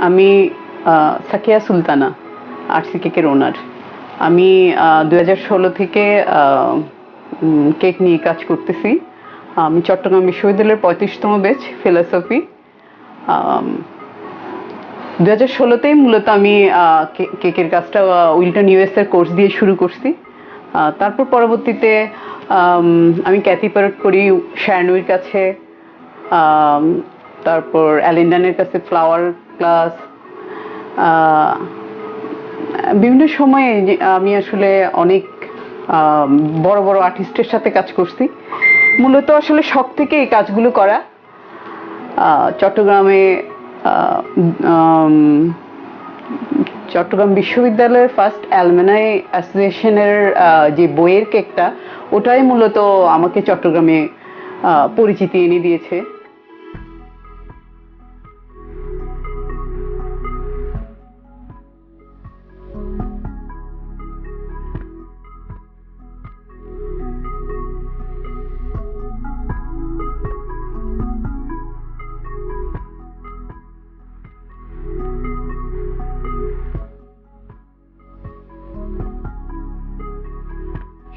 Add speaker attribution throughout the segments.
Speaker 1: আমি সাকিয়া সুলতানা আরসি কেকের ওনার। আমি 2016 থেকে কেক নিয়ে কাজ করতেছি। আমি চট্টগ্রাম বিশ্ববিদ্যালয়ের 35তম ব্যাচ ফিলোসফি। 2016তেই মূলত আমি কেকের কাজটা উইলটন ইউএস এর কোর্স দিয়ে শুরু করছি। তারপর পরবর্তীতে আমি ক্যাথি প্যারট করি শ্যারনুইর কাছে, তারপর অ্যালিন্ডানের কাছে ফ্লাওয়ার ক্লাস। বিভিন্ন সময়ে আমি আসলে অনেক বড় বড় আর্টিস্টের সাথে কাজ করছি। মূলত আসলে শখ থেকে এই কাজগুলো করা। চট্টগ্রাম বিশ্ববিদ্যালয়ের ফার্স্ট অ্যালুমনাই অ্যাসোসিয়েশনের যে বইয়ের কেকটা, ওটাই মূলত আমাকে চট্টগ্রামে পরিচিতি এনে দিয়েছে।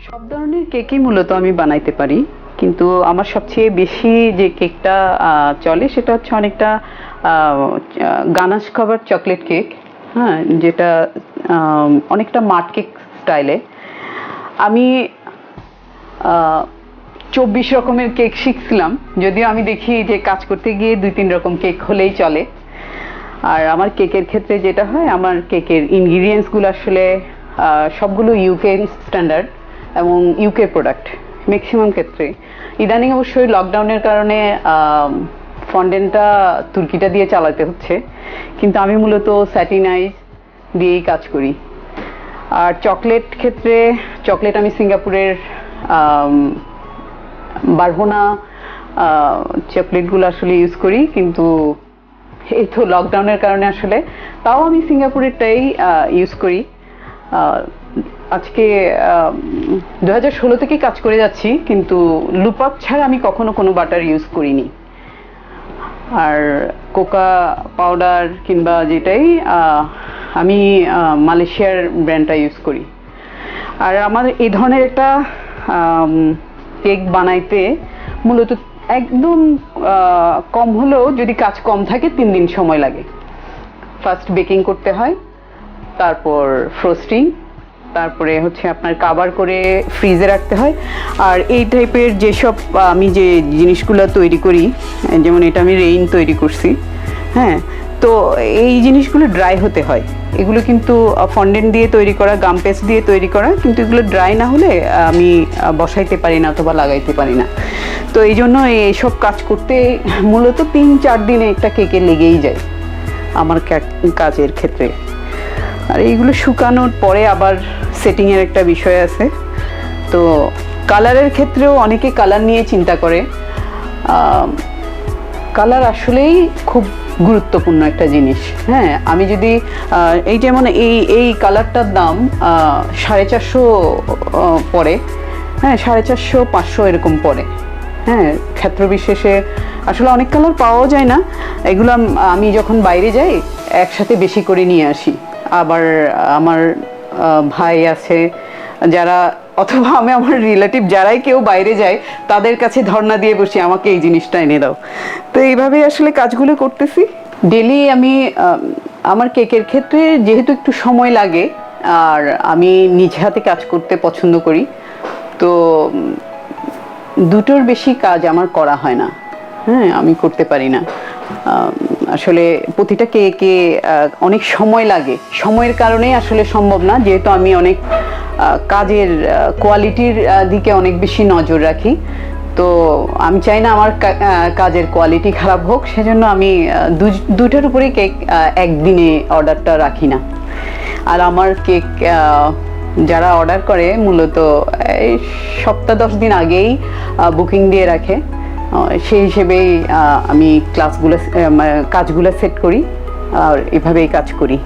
Speaker 1: সব ধরনের কেকই মূলত আমি বানাইতে পারি, কিন্তু আমার সবচেয়ে বেশি যে কেকটা চলে সেটা হচ্ছে অনেকটা গানাশ কভার চকলেট কেক। হ্যাঁ, যেটা অনেকটা মাট কেক স্টাইলে। আমি 24 রকমের কেক শিখছিলাম, যদিও আমি দেখি যে কাজ করতে গিয়ে 2-3 রকম কেক হলেই চলে। আর আমার কেকের ক্ষেত্রে যেটা হয়, আমার কেকের ইনগ্রিডিয়েন্টসগুলো আসলে সবগুলো ইউকে স্ট্যান্ডার্ড এবং ইউকে প্রোডাক্ট ম্যাক্সিমাম ক্ষেত্রে। ইদানিং অবশ্যই লকডাউনের কারণে ফন্ডেন্টটা তুর্কিটা দিয়ে চালাতে হচ্ছে, কিন্তু আমি মূলত স্যাটিনাইজ দিয়েই কাজ করি। আর চকলেট ক্ষেত্রে চকলেট আমি সিঙ্গাপুরের বারবোনা চকলেটগুলো আসলে ইউজ করি, কিন্তু এই তো লকডাউনের কারণে আসলে তাও আমি সিঙ্গাপুরেরটাই ইউজ করি। আজকে 2016 থেকেই কাজ করে যাচ্ছি, কিন্তু লুপআপ ছাড়া আমি কখনো কোনো বাটার ইউজ করিনি। আর কোকা পাউডার কিংবা যেটাই আমি মালয়েশিয়ার ব্র্যান্ডটা ইউজ করি। আর আমার এই ধরনের একটা কেক বানাইতে মূলত একদম কম হলেও যদি কাজ কম থাকে 3 দিন সময় লাগে। ফার্স্ট বেকিং করতে হয়, তারপর ফ্রোস্টিং, তারপরে হচ্ছে আপনার কাভার করে ফ্রিজে রাখতে হয়। আর এই টাইপের যেসব আমি যে জিনিসগুলো তৈরি করি, যেমন এটা আমি রেইন তৈরি করছি, হ্যাঁ, তো এই জিনিসগুলো ড্রাই হতে হয়। এগুলো কিন্তু ফন্ডেন্ট দিয়ে তৈরি করা, গাম পেস্ট দিয়ে তৈরি করা, কিন্তু এগুলো ড্রাই না হলে আমি বসাইতে পারি না অথবা লাগাইতে পারি না। তো এই জন্য এইসব কাজ করতে মূলত 3-4 দিনে একটা কেকে লেগেই যায় আমার কাজের ক্ষেত্রে। আর এইগুলো শুকানোর পরে আবার সেটিংয়ের একটা বিষয় আছে। তো কালারের ক্ষেত্রেও অনেকে কালার নিয়ে চিন্তা করে। কালার আসলেই খুব গুরুত্বপূর্ণ একটা জিনিস। হ্যাঁ, আমি যদি এই যেমন এই কালারটার দাম 450 পড়ে, হ্যাঁ, 450-500 এরকম পড়ে। হ্যাঁ, ক্ষেত্র বিশেষে আসলে অনেক কালার পাওয়াও যায় না। এগুলো আমি যখন বাইরে যাই একসাথে বেশি করে নিয়ে আসি। আবার আমার ভাই আছে যারা, অথবা আমি আমার রিলেটিভ যারাই কেউ বাইরে যায় তাদের কাছে ধর্ণা দিয়ে বসি, আমাকে এই জিনিসটা এনে দাও। তো এইভাবেই আসলে কাজগুলো করতেছি। ডেলি আমি আমার কেকের ক্ষেত্রে যেহেতু একটু সময় লাগে আর আমি নিজ হাতে কাজ করতে পছন্দ করি, তো 2টোর বেশি কাজ আমার করা হয় না। হ্যাঁ, আমি করতে পারি না। আসলে প্রতিটা কেকে অনেক সময় লাগে, সময়ের কারণে আসলে সম্ভব না, যেহেতু আমি অনেক কাজের কোয়ালিটির দিকে অনেক বেশি নজর রাখি। তো আমি চাই না আমার কাজের কোয়ালিটি খারাপ হোক, সেজন্য আমি 2টার উপরেই কেক একদিনে অর্ডারটা রাখি না। আর আমার কেক যারা অর্ডার করে মূলত এই সপ্তাহ 10 দিন আগেই বুকিং দিয়ে রাখে। সেই হিসেবেই আমি কাজগুলো সেট করি আর এভাবেই কাজ করি।